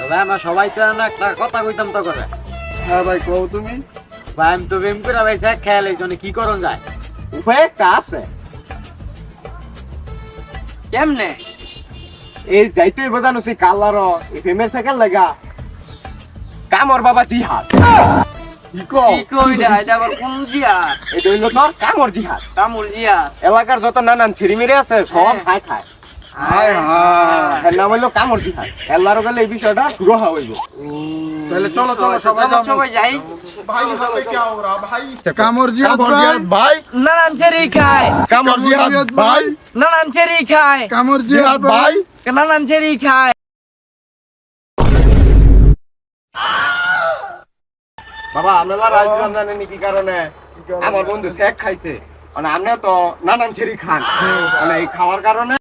ভাই আমরা সবাই তো না একটা কথা কইতাম তো করে। হ্যাঁ ভাই কও তুমি। ভাই আমি তো প্রেম করে ভাই স্যার খেয়াল হয়েছে কি করণ যায়। উপায় একটা আছে। কেমনে? এই যাইতেই বোঝানো সেই কালার এই ফেমের সাইকেল লাগা কামর বাবা জিহাদ। কি কইডা এটা আবার কোন জিয়ার? এটা হইলো তোর কামর জিহাদ। কামুর জিয়ার। এলাকার যত নানান ছিড়িমিড়ি আছে সব খায় খায়। হায় হায়। এর নাম হইলো কামর জিহাদ। এল্লারও গেলে এই বিষয়টা শুরু হইব। তাহলে চলো চলো সবাই যাবো। সবাই যাই। ভাই হবে কি ওরা ভাই? কামর জিহাদ ভাই। নানান চেরি খায়। কামর জিহাদ ভাই। নানান চেরি খায়। কামর জিহাদ ভাই। নানান চেরি খায়। বাবা আমরা রাজগান জানেন কি কারণে? আমার বন্ধু শেখ খাইছে। মানে আপনি তো নানান ছেড়ি খান। মানে এই খাওয়ার কারণে